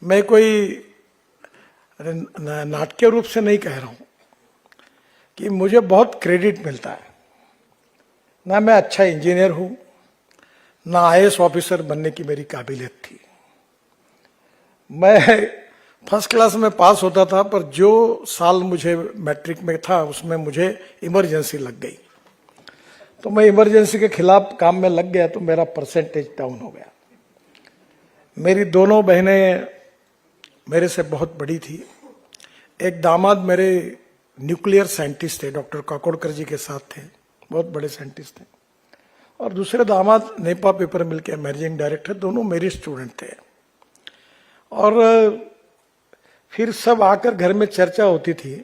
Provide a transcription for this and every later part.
मैं कोई नाटकीय रूप से नहीं कह रहा हूं कि मुझे बहुत क्रेडिट मिलता है। ना मैं अच्छा इंजीनियर हूं, ना आईएएस ऑफिसर बनने की मेरी काबिलियत थी। मैं फर्स्ट क्लास में पास होता था, पर जो साल मुझे मैट्रिक में था उसमें मुझे इमरजेंसी लग गई, तो मैं इमरजेंसी के खिलाफ काम में लग गया, तो मेरा परसेंटेज डाउन हो गया। मेरी दोनों बहनें मेरे से बहुत बड़ी थी। एक दामाद मेरे न्यूक्लियर साइंटिस्ट थे, डॉक्टर काकोडकर जी के साथ थे, बहुत बड़े साइंटिस्ट थे। और दूसरे दामाद नेपा पेपर मिल के मैनेजिंग डायरेक्टर, दोनों मेरे स्टूडेंट थे। और फिर सब आकर घर में चर्चा होती थी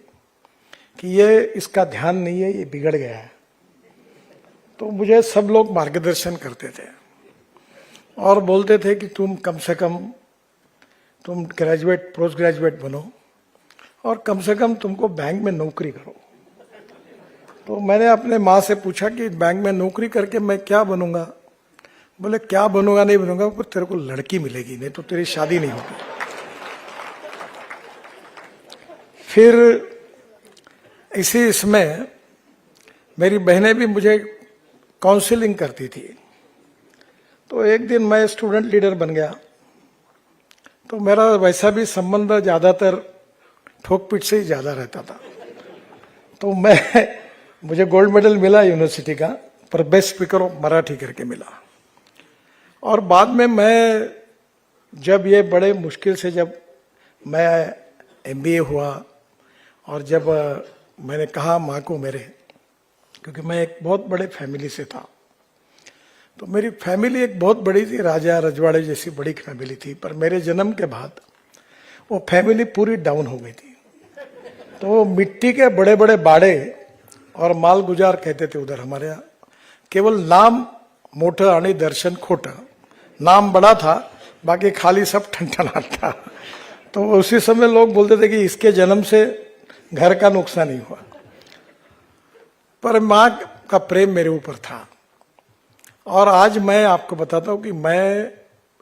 कि ये इसका ध्यान नहीं है, ये बिगड़ गया है। तो मुझे सब लोग मार्गदर्शन करते थे और बोलते थे कि तुम कम से कम तुम ग्रेजुएट पोस्ट ग्रेजुएट बनो और कम से कम तुमको बैंक में नौकरी करो। तो मैंने अपने माँ से पूछा कि बैंक में नौकरी करके मैं क्या बनूंगा? बोले क्या बनूंगा नहीं बनूंगा, पर तेरे को लड़की मिलेगी, नहीं तो तेरी शादी नहीं होगी। फिर इसमें मेरी बहनें भी मुझे काउंसलिंग करती थी। तो एक दिन मैं स्टूडेंट लीडर बन गया, तो मेरा वैसा भी संबंध ज्यादातर ठोक पीट से ही ज्यादा रहता था। तो मुझे गोल्ड मेडल मिला यूनिवर्सिटी का, पर बेस्ट स्पीकर ऑफ मराठी करके मिला। और बाद में मैं जब ये बड़े मुश्किल से जब मैं एमबीए हुआ और जब मैंने कहा माँ को मेरे, क्योंकि मैं एक बहुत बड़े फैमिली से था, तो मेरी फैमिली एक बहुत बड़ी थी, राजा रजवाड़े जैसी बड़ी फैमिली थी। पर मेरे जन्म के बाद वो फैमिली पूरी डाउन हो गई थी। तो वो मिट्टी के बड़े बड़े बाड़े और माल गुजार कहते थे उधर हमारे यहाँ। केवल नाम मोटा आणि दर्शन खोटा, नाम बड़ा था, बाकी खाली सब ठनठनाट था। तो उसी समय लोग बोलते थे कि इसके जन्म से घर का नुकसान नहीं हुआ। पर माँ का प्रेम मेरे ऊपर था। और आज मैं आपको बताता हूं कि मैं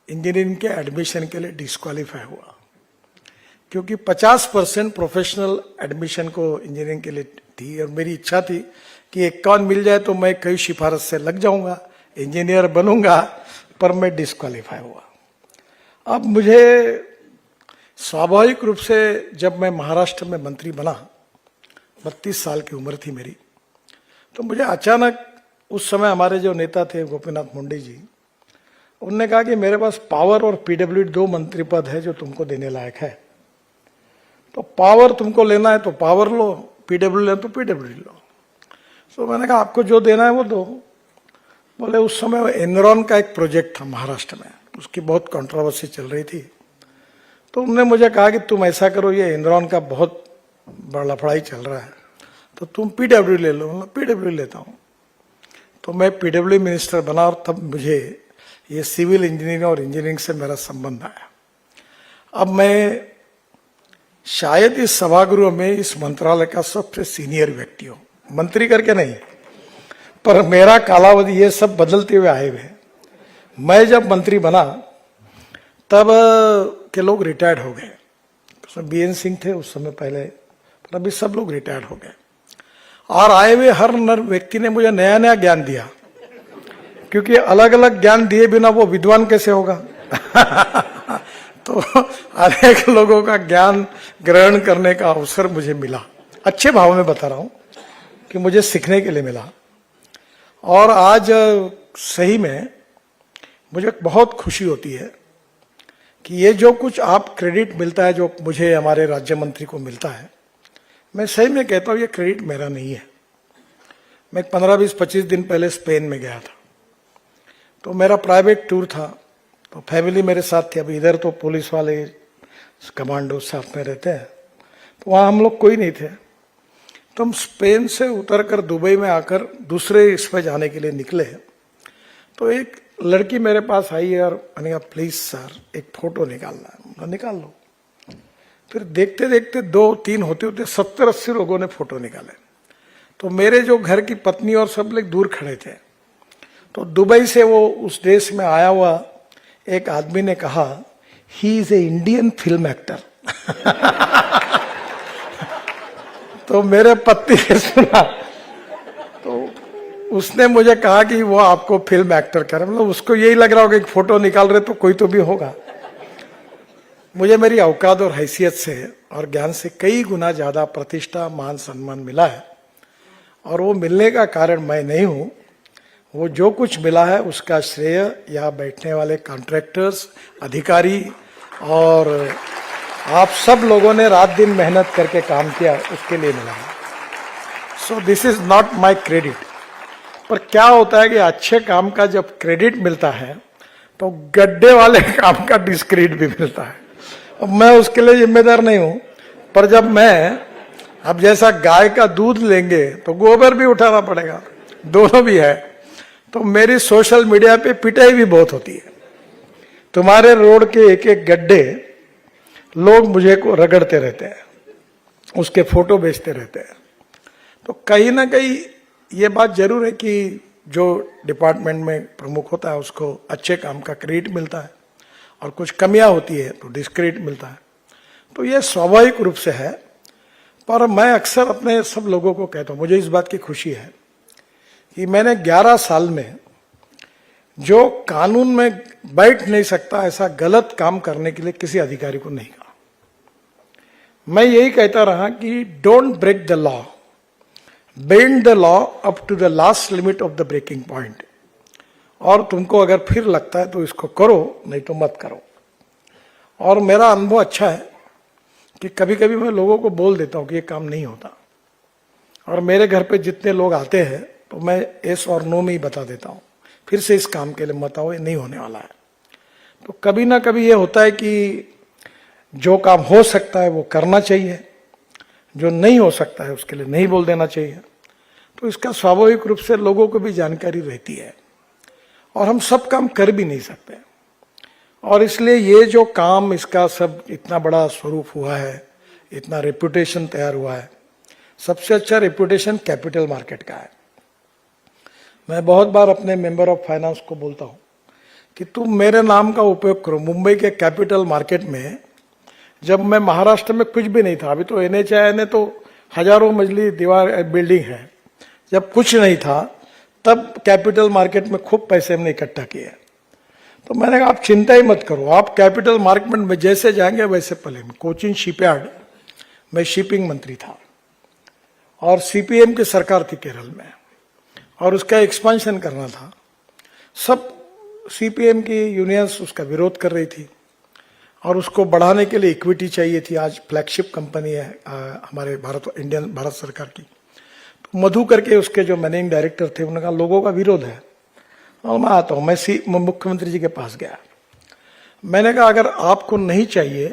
इंजीनियरिंग के एडमिशन के लिए डिस्क्वालीफाई हुआ, क्योंकि 50% प्रोफेशनल एडमिशन को इंजीनियरिंग के लिए थी। और मेरी इच्छा थी कि 51 मिल जाए तो मैं कई सिफारिश से लग जाऊंगा, इंजीनियर बनूंगा, पर मैं डिस्क्वालीफाई हुआ। अब मुझे स्वाभाविक रूप से जब मैं महाराष्ट्र में मंत्री बना, 32 साल की उम्र थी मेरी, तो मुझे अचानक उस समय हमारे जो नेता थे गोपीनाथ मुंडे जी, उनने कहा कि मेरे पास पावर और पीडब्ल्यूडी 2 मंत्री पद है जो तुमको देने लायक है। तो पावर तुमको लेना है तो पावर लो, पीडब्ल्यू लेना तो पीडब्ल्यूडी लो। तो मैंने कहा आपको जो देना है वो दो। बोले उस समय एनरॉन का एक प्रोजेक्ट था महाराष्ट्र में, उसकी बहुत कंट्रोवर्सी चल रही थी। तो उन्होंने मुझे कहा कि तुम ऐसा करो, ये एनरॉन का बहुत बड़ा लफड़ाई चल रहा है, तो तुम पीडब्ल्यू ले लो। मैं पीडब्ल्यू लेता हूँ। तो मैं पीडब्ल्यू मिनिस्टर बना और तब मुझे ये सिविल इंजीनियरिंग और इंजीनियरिंग से मेरा संबंध आया। अब मैं शायद इस सभागृह में इस मंत्रालय का सबसे सीनियर व्यक्ति हूं, मंत्री करके नहीं, पर मेरा कालावधि ये सब बदलते हुए आए हुए। मैं जब मंत्री बना तब के लोग रिटायर्ड हो गए। उसमें बीएन सिंह थे उस समय पहले, पर अभी सब लोग रिटायर्ड हो गए। और आए हुए हर नर व्यक्ति ने मुझे नया नया ज्ञान दिया, क्योंकि अलग अलग ज्ञान दिए बिना वो विद्वान कैसे होगा। तो अनेक लोगों का ज्ञान ग्रहण करने का अवसर मुझे मिला। अच्छे भाव में बता रहा हूं कि मुझे सीखने के लिए मिला। और आज सही में मुझे बहुत खुशी होती है कि ये जो कुछ आप क्रेडिट मिलता है, जो मुझे हमारे राज्य मंत्री को मिलता है, मैं सही में कहता हूं ये क्रेडिट मेरा नहीं है। मैं 15-20-25 दिन पहले स्पेन में गया था, तो मेरा प्राइवेट टूर था, तो फैमिली मेरे साथ थी। अभी इधर तो पुलिस वाले कमांडो साथ में रहते हैं, तो वहां हम लोग कोई नहीं थे। तो हम स्पेन से उतरकर दुबई में आकर दूसरे इस पर जाने के लिए निकले। तो एक लड़की मेरे पास आई और मैंने कहा प्लीज सर एक फोटो निकालना है। निकाल लो। फिर देखते देखते 2-3 होते होते 70-80 लोगों ने फोटो निकाले। तो मेरे जो घर की पत्नी और सब लोग दूर खड़े थे। तो दुबई से वो उस देश में आया हुआ एक आदमी ने कहा he is a Indian film actor. तो मेरे पति ने सुना तो उसने मुझे कहा कि वो आपको फिल्म एक्टर कर, मतलब उसको यही लग रहा होगा कि फोटो निकाल रहे तो कोई तो भी होगा। मुझे मेरी औकात और हैसियत से और ज्ञान से कई गुना ज्यादा प्रतिष्ठा मान सम्मान मिला है, और वो मिलने का कारण मैं नहीं हूं। वो जो कुछ मिला है उसका श्रेय यहाँ बैठने वाले कॉन्ट्रैक्टर्स, अधिकारी और आप सब लोगों ने रात दिन मेहनत करके काम किया, उसके लिए मिला है। So this is not my credit. पर क्या होता है कि अच्छे काम का जब क्रेडिट मिलता है तो गड्ढे वाले काम का डिस्क्रेडिट भी मिलता है। अब मैं उसके लिए जिम्मेदार नहीं हूं, पर जब मैं अब जैसा गाय का दूध लेंगे तो गोबर भी उठाना पड़ेगा, दोनों भी है। तो मेरी सोशल मीडिया पे पिटाई भी बहुत होती है। तुम्हारे रोड के एक एक गड्ढे लोग मुझे को रगड़ते रहते हैं, उसके फोटो भेजते रहते हैं। तो कहीं ना कहीं ये बात जरूर है कि जो डिपार्टमेंट में प्रमुख होता है उसको अच्छे काम का क्रेडिट मिलता है, और कुछ कमियां होती है तो डिस्क्रेडिट मिलता है। तो ये स्वाभाविक रूप से है। पर मैं अक्सर अपने सब लोगों को कहता हूं, मुझे इस बात की खुशी है कि मैंने 11 साल में जो कानून में बैठ नहीं सकता ऐसा गलत काम करने के लिए किसी अधिकारी को नहीं कहा। मैं यही कहता रहा कि don't break the law, bend the law up to the last limit of the breaking point. और तुमको अगर फिर लगता है तो इसको करो, नहीं तो मत करो। और मेरा अनुभव अच्छा है कि कभी कभी मैं लोगों को बोल देता हूं कि ये काम नहीं होता, और मेरे घर पे जितने लोग आते हैं तो मैं यस और नो में ही बता देता हूं, फिर से इस काम के लिए मत आओ, ये नहीं होने वाला है। तो कभी ना कभी ये होता है कि जो काम हो सकता है वो करना चाहिए, जो नहीं हो सकता है उसके लिए नहीं बोल देना चाहिए। तो इसका स्वाभाविक रूप से लोगों को भी जानकारी रहती है, और हम सब काम कर भी नहीं सकते। और इसलिए ये जो काम इसका सब इतना बड़ा स्वरूप हुआ है, इतना रेपुटेशन तैयार हुआ है, सबसे अच्छा रेपुटेशन कैपिटल मार्केट का है। मैं बहुत बार अपने मेंबर ऑफ फाइनेंस को बोलता हूं कि तुम मेरे नाम का उपयोग करो। मुंबई के कैपिटल मार्केट में जब मैं महाराष्ट्र में कुछ भी नहीं था, अभी तो NHAI ने तो हजारों मंजिली दीवार बिल्डिंग है, जब कुछ नहीं था तब कैपिटल मार्केट में खूब पैसे हमने इकट्ठा किए। तो मैंने कहा आप चिंता ही मत करो, आप कैपिटल मार्केट में जैसे जाएंगे वैसे पले। कोचिन शिपयार्ड में शिपिंग मंत्री था, और CPM की सरकार थी केरल में, और उसका एक्सपेंशन करना था। सब CPM की यूनियंस उसका विरोध कर रही थी, और उसको बढ़ाने के लिए इक्विटी चाहिए थी। आज फ्लैगशिप कंपनी है हमारे भारत सरकार की। तो मधु करके उसके जो मैनेजिंग डायरेक्टर थे, उन्होंने कहा लोगों का विरोध है, और मैं आता हूं। मैं मुख्यमंत्री जी के पास गया, मैंने कहा अगर आपको नहीं चाहिए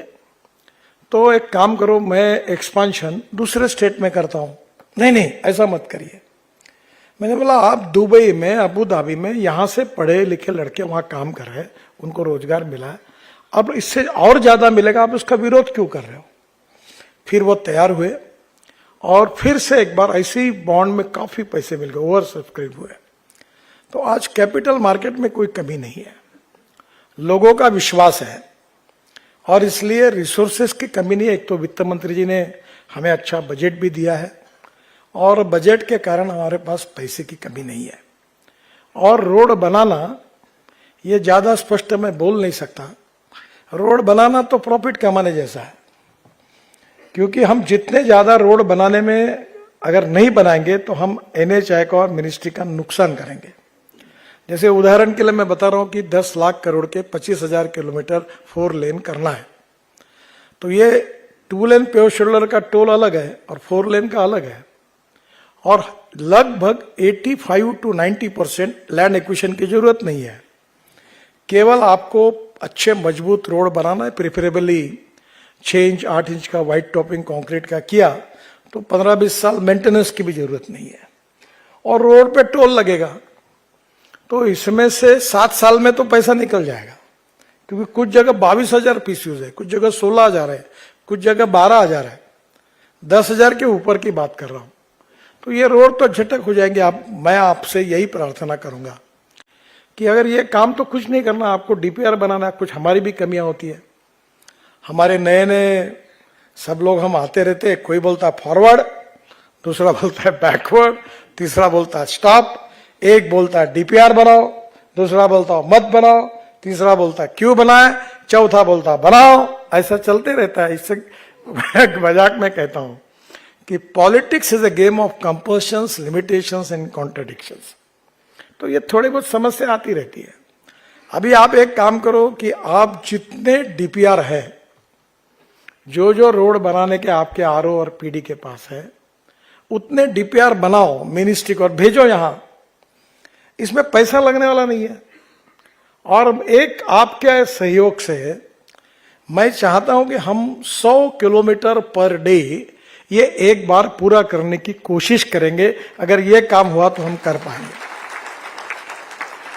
तो एक काम करो, मैं एक्सपांशन दूसरे स्टेट में करता हूं। नहीं नहीं ऐसा मत करिए। मैंने बोला आप दुबई में, अबू धाबी में यहां से पढ़े लिखे लड़के वहां काम कर रहे हैं, उनको रोजगार मिला है, अब इससे और ज्यादा मिलेगा, आप उसका विरोध क्यों कर रहे हो? फिर वो तैयार हुए, और फिर से एक बार ऐसे ही बॉन्ड में काफी पैसे मिल गए, ओवर सब्सक्राइब हुए। तो आज कैपिटल मार्केट में कोई कमी नहीं है, लोगों का विश्वास है, और इसलिए रिसोर्सेस की कमी नहीं है। एक तो वित्त मंत्री जी ने हमें अच्छा बजट भी दिया है, और बजट के कारण हमारे पास पैसे की कमी नहीं है। और रोड बनाना, ये ज्यादा स्पष्ट मैं बोल नहीं सकता, रोड बनाना तो प्रॉफिट कमाने जैसा है, क्योंकि हम जितने ज्यादा रोड बनाने में अगर नहीं बनाएंगे तो हम NHAI का और मिनिस्ट्री का नुकसान करेंगे। जैसे उदाहरण के लिए मैं बता रहा हूं कि 10 लाख करोड़ के 25,000 किलोमीटर 4 लेन करना है, तो ये 2 लेन पेव शेड्यूलर का टोल अलग है और 4 लेन का अलग है, और लगभग 85 to 90% लैंड एक्विजिशन की जरूरत नहीं है। केवल आपको अच्छे मजबूत रोड बनाना है, प्रेफरेबली 6 इंच 8 इंच का व्हाइट टॉपिंग कंक्रीट का किया तो 15-20 साल मेंटेनेंस की भी जरूरत नहीं है, और रोड पे टोल लगेगा तो इसमें से 7 साल में तो पैसा निकल जाएगा, क्योंकि कुछ जगह 22,000 PCUs है, कुछ जगह 16,000 है, कुछ जगह 12,000 है, 10,000 के ऊपर की बात कर रहा हूं। तो ये रोड तो झटक हो जाएंगे। मैं आपसे यही प्रार्थना करूंगा कि अगर ये काम तो कुछ नहीं करना, आपको DPR बनाना है, कुछ हमारी भी कमियां होती है, हमारे नए नए सब लोग हम आते रहते, कोई बोलता फॉरवर्ड, दूसरा बोलता है बैकवर्ड, तीसरा बोलता है स्टॉप, एक बोलता है डीपीआर बनाओ, दूसरा बोलता है मत बनाओ, तीसरा बोलता है क्यों बनाए, चौथा बोलता है बनाओ। ऐसा चलते रहता है। इससे मजाक में कहता हूं कि politics is a game of compulsions, limitations and contradictions. तो ये थोड़ी बहुत समस्या आती रहती है। अभी आप एक काम करो कि आप जितने डीपीआर है, जो जो रोड बनाने के आपके आरओ और पीडी के पास है, उतने डीपीआर बनाओ मिनिस्ट्री को और भेजो यहां। इसमें पैसा लगने वाला नहीं है। और एक आपके सहयोग से मैं चाहता हूं कि हम 100 किलोमीटर पर डे ये एक बार पूरा करने की कोशिश करेंगे। अगर ये काम हुआ तो हम कर पाएंगे।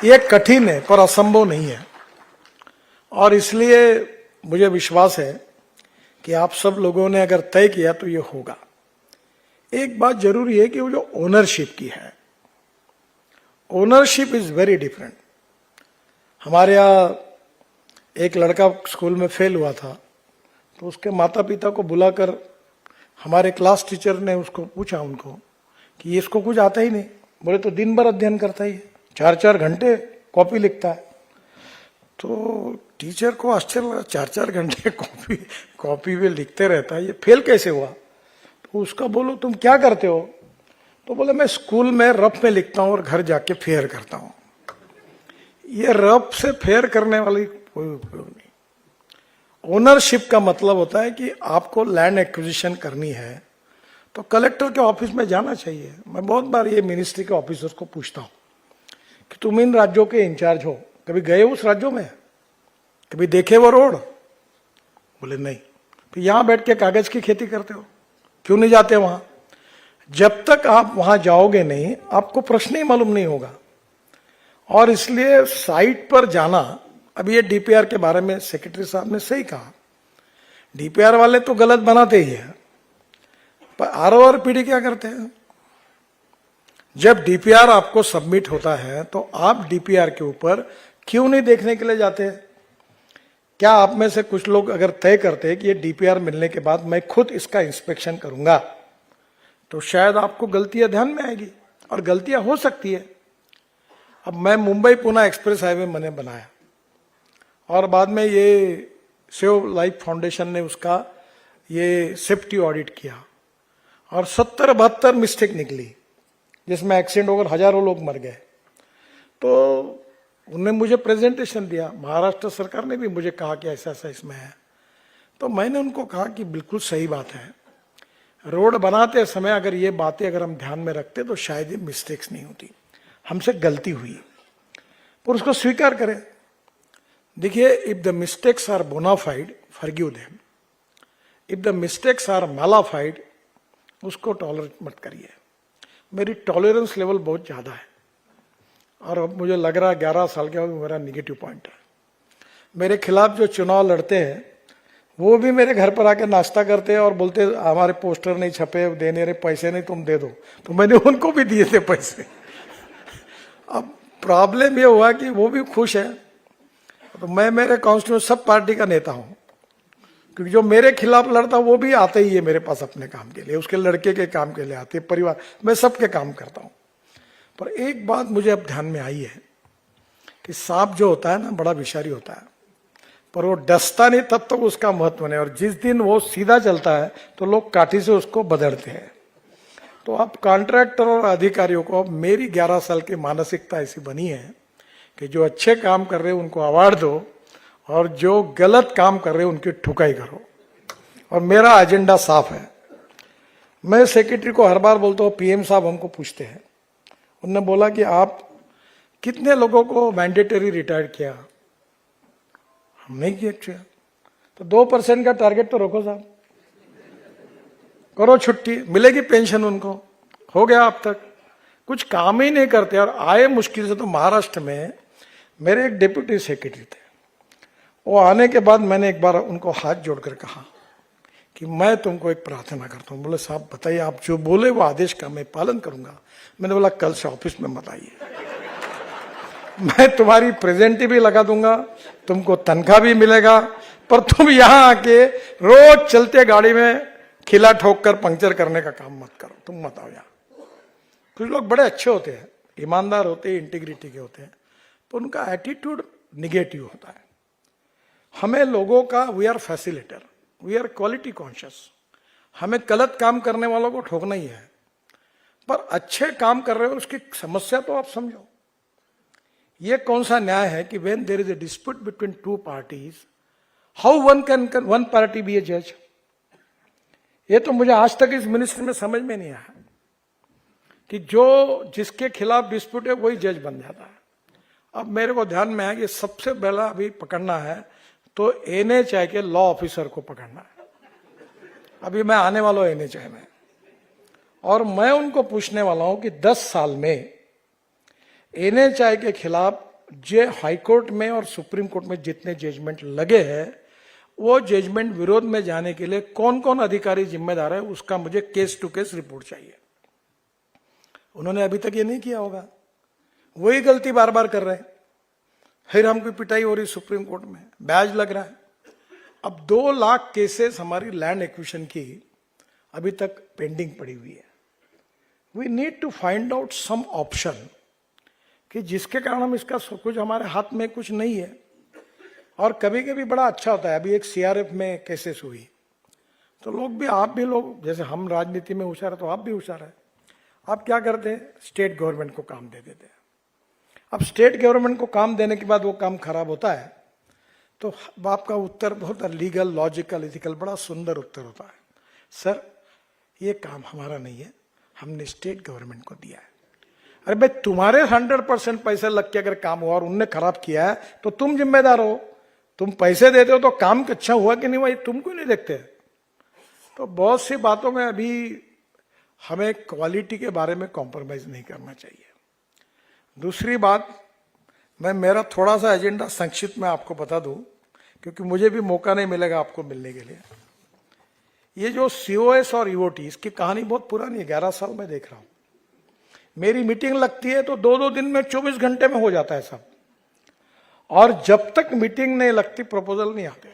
ये कठिन है पर असंभव नहीं है। और इसलिए मुझे विश्वास है कि आप सब लोगों ने अगर तय किया तो ये होगा। एक बात जरूरी है कि वो जो ओनरशिप की है, ओनरशिप इज वेरी डिफरेंट। हमारे यहाँ एक लड़का स्कूल में फेल हुआ था, तो उसके माता पिता को बुलाकर हमारे क्लास टीचर ने उसको पूछा उनको कि इसको कुछ आता ही नहीं। बोले तो दिन भर अध्ययन करता ही है, 4-4 घंटे कॉपी लिखता है। तो टीचर को आश्चर्य लगा, 4-4 घंटे कॉपी में लिखते रहता है, ये फेल कैसे हुआ। तो उसका बोलो तुम क्या करते हो, तो बोले मैं स्कूल में रफ में लिखता हूं और घर जाके फेयर करता हूं। ये रफ से फेयर करने वाली कोई उपयोग नहीं। ओनरशिप का मतलब होता है कि आपको लैंड एक्विजिशन करनी है तो कलेक्टर के ऑफिस में जाना चाहिए। मैं बहुत बार ये मिनिस्ट्री के ऑफिसर्स को पूछता हूं कि तुम इन राज्यों के इंचार्ज हो, कभी गए उस राज्यों में, कभी देखे वो रोड? बोले नहीं। फिर यहां बैठ के कागज की खेती करते हो, क्यों नहीं जाते वहां? जब तक आप वहां जाओगे नहीं, आपको प्रश्न ही मालूम नहीं होगा। और इसलिए साइट पर जाना, अभी ये डीपीआर के बारे में सेक्रेटरी साहब ने सही कहा, डीपीआर वाले तो गलत बनाते ही है, पर आरओ और पीडी क्या करते हैं? जब डीपीआर आपको सबमिट होता है तो आप डीपीआर के ऊपर क्यों नहीं देखने के लिए जाते हैं? क्या आप में से कुछ लोग अगर तय करते हैं कि ये डीपीआर मिलने के बाद मैं खुद इसका इंस्पेक्शन करूंगा, तो शायद आपको गलतियां ध्यान में आएगी, और गलतियां हो सकती है। अब मैं मुंबई पुणे एक्सप्रेस हाईवे मैंने बनाया और बाद में ये सेव लाइफ फाउंडेशन ने उसका ये सेफ्टी ऑडिट किया और 70-72 मिस्टेक निकली, जिसमें एक्सीडेंट होकर हजारों लोग मर गए। तो उन्होंने मुझे प्रेजेंटेशन दिया, महाराष्ट्र सरकार ने भी मुझे कहा कि ऐसा ऐसा इसमें है। तो मैंने उनको कहा कि बिल्कुल सही बात है, रोड बनाते समय अगर ये बातें अगर हम ध्यान में रखते तो शायद ये मिस्टेक्स नहीं होती, हमसे गलती हुई, पर उसको स्वीकार करें। देखिए, if the mistakes are bona fide forgive them, if the mistakes are mala fide उसको टॉलरेट मत करिए। मेरी टॉलरेंस लेवल बहुत ज्यादा है और अब मुझे लग रहा है 11 साल का मेरा निगेटिव पॉइंट है। मेरे खिलाफ जो चुनाव लड़ते हैं वो भी मेरे घर पर आके नाश्ता करते हैं और बोलते हमारे पोस्टर नहीं छपे, देने रहे पैसे नहीं, तुम दे दो। तो मैंने उनको भी दिए थे पैसे। अब प्रॉब्लम ये हुआ कि वो भी खुश है, तो मैं मेरे कॉन्स्टिट्यूंसी सब पार्टी का नेता हूं, क्योंकि जो मेरे खिलाफ लड़ता वो भी आता ही है मेरे पास अपने काम के लिए, उसके लड़के के काम के लिए आते हैं, परिवार, मैं सबके काम करता हूं। पर एक बात मुझे अब ध्यान में आई है कि सांप जो होता है ना बड़ा विषारी होता है, पर वो डसता नहीं तब तक उसका महत्व नहीं, और जिस दिन वो सीधा चलता है तो लोग काठी से उसको बदलते हैं। तो अब कॉन्ट्रैक्टर और अधिकारियों को, अब मेरी 11 साल की मानसिकता ऐसी बनी है कि जो अच्छे काम कर रहे हैं उनको अवार्ड दो और जो गलत काम कर रहे हैं उनकी ठुकाई करो। और मेरा एजेंडा साफ है। मैं सेक्रेटरी को हर बार बोलता हूँ, पीएम साहब हमको पूछते हैं, उन्होंने बोला कि आप कितने लोगों को मैंडेटरी रिटायर किया? हम नहीं किया। तो 2% का टारगेट तो रखो साहब, करो छुट्टी, मिलेगी पेंशन उनको। हो गया अब तक कुछ काम ही नहीं करते और आए मुश्किल से। तो महाराष्ट्र में मेरे एक डिप्यूटी सेक्रेटरी थे, वो आने के बाद मैंने एक बार उनको हाथ जोड़कर कहा कि मैं तुमको एक प्रार्थना करता हूं। बोले साहब बताइए, आप जो बोले वो आदेश का मैं पालन करूंगा। मैंने बोला कल से ऑफिस में मत आइए, मैं तुम्हारी प्रेजेंट भी लगा दूंगा, तुमको तनख्वाह भी मिलेगा, पर तुम यहां आके रोज चलते गाड़ी में खिला ठोक कर पंक्चर करने का काम मत करो, तुम मत आओ यहां। कुछ लोग बड़े अच्छे होते हैं, ईमानदार होते हैं, इंटीग्रिटी के होते हैं, तो उनका एटीट्यूड निगेटिव होता है। हमें लोगों का, we are facilitator, we are quality conscious, हमें गलत काम करने वालों को ठोकना ही है, पर अच्छे काम कर रहे हो उसकी समस्या तो आप समझो। ये कौन सा न्याय है कि when there is a dispute between two parties, how one party be a जज? ये तो मुझे आज तक इस मिनिस्ट्री में समझ में नहीं आया कि जो जिसके खिलाफ डिस्प्यूट है वही जज बन जाता है। अब मेरे को ध्यान में है कि सबसे पहला अभी पकड़ना है तो एनएचआई के लॉ ऑफिसर को पकड़ना है। अभी मैं आने वाला हूं एनएचआई में, और मैं उनको पूछने वाला हूं कि 10 साल में एनएचआई के खिलाफ जो हाईकोर्ट में और सुप्रीम कोर्ट में जितने जजमेंट लगे हैं, वो जजमेंट विरोध में जाने के लिए कौन कौन अधिकारी जिम्मेदार है, उसका मुझे केस टू केस रिपोर्ट चाहिए। उन्होंने अभी तक ये नहीं किया होगा, वही गलती बार बार कर रहे हैं। फिर हमको पिटाई हो रही सुप्रीम कोर्ट में, ब्याज लग रहा है। अब 2 लाख केसेस हमारी लैंड एक्विजिशन की अभी तक पेंडिंग पड़ी हुई है। We need to find out some option कि जिसके कारण हम इसका कुछ, हमारे हाथ में कुछ नहीं है। और कभी कभी बड़ा अच्छा होता है, अभी एक सीआरएफ में केसेस हुई तो लोग भी, आप भी लोग, जैसे हम राजनीति में होशियार है तो आप भी होशियार है, आप क्या करते हैं, स्टेट गवर्नमेंट को काम दे देते हैं। अब स्टेट गवर्नमेंट को काम देने के बाद वो काम खराब होता है तो आपका उत्तर बहुत लीगल, लॉजिकल, इथिकल, बड़ा सुंदर उत्तर होता है, सर ये काम हमारा नहीं है, हमने स्टेट गवर्नमेंट को दिया है। अरे भाई, तुम्हारे 100% पैसे लग के अगर काम हुआ और उनने खराब किया है तो तुम जिम्मेदार हो। तुम पैसे देते हो तो काम अच्छा हुआ कि नहीं हुआ तुम क्यों नहीं देखते? तो बहुत सी बातों में अभी हमें क्वालिटी के बारे में कॉम्प्रोमाइज नहीं करना चाहिए। दूसरी बात, मैं मेरा थोड़ा सा एजेंडा संक्षिप्त में आपको बता दूं, क्योंकि मुझे भी मौका नहीं मिलेगा आपको मिलने के लिए। ये जो सीओएस और ईओटी, इसकी कहानी बहुत पुरानी है, 11 साल में देख रहा हूं। मेरी मीटिंग लगती है तो 2-2 दिन में, 24 घंटे में हो जाता है सब, और जब तक मीटिंग नहीं लगती प्रपोजल नहीं आते,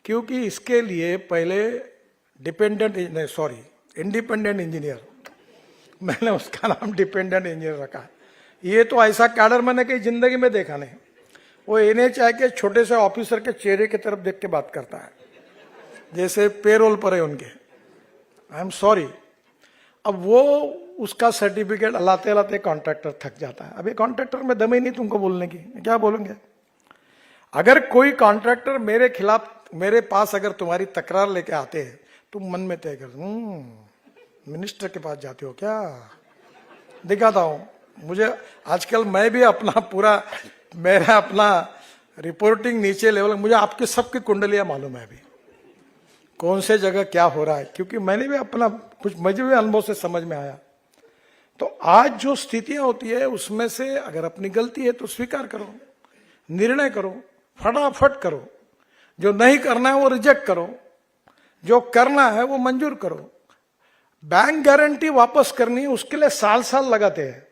क्योंकि इसके लिए पहले इंडिपेंडेंट इंजीनियर, मैंने उसका नाम डिपेंडेंट इंजीनियर रखा है। ये तो ऐसा कैडर मैंने कहीं जिंदगी में देखा नहीं। वो एनएचआई के छोटे से ऑफिसर के चेहरे की तरफ देख के बात करता है, जैसे पेरोल पर है उनके। I am sorry. अब वो उसका सर्टिफिकेट लाते लाते कॉन्ट्रैक्टर थक जाता है। अभी कॉन्ट्रैक्टर में दम ही नहीं तुमको बोलने की, क्या बोलेंगे? अगर कोई कॉन्ट्रैक्टर मेरे खिलाफ, मेरे पास अगर तुम्हारी तकरार लेके आते हैं, तुम मन में तय कर, मिनिस्टर के पास जाते हो क्या? दिखाता हूं। मुझे आजकल, मैं भी अपना पूरा, मेरा अपना रिपोर्टिंग नीचे लेवल, मुझे आपके सबकी कुंडलियां मालूम है अभी, कौन से जगह क्या हो रहा है, क्योंकि मैंने भी अपना कुछ, मुझे भी अनुभव से समझ में आया। तो आज जो स्थितियां होती है उसमें से अगर अपनी गलती है तो स्वीकार करो, निर्णय करो, फटाफट करो। जो नहीं करना है वो रिजेक्ट करो, जो करना है वो मंजूर करो। बैंक गारंटी वापस करनी है, उसके लिए साल साल लगाते हैं।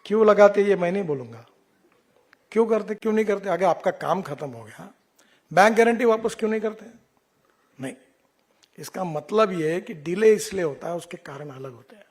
क्यों लगाते ये मैं नहीं बोलूंगा, क्यों करते क्यों नहीं करते। अगर आपका काम खत्म हो गया, बैंक गारंटी वापस क्यों नहीं करते? नहीं, इसका मतलब यह है कि डिले इसलिए होता है, उसके कारण अलग होते हैं।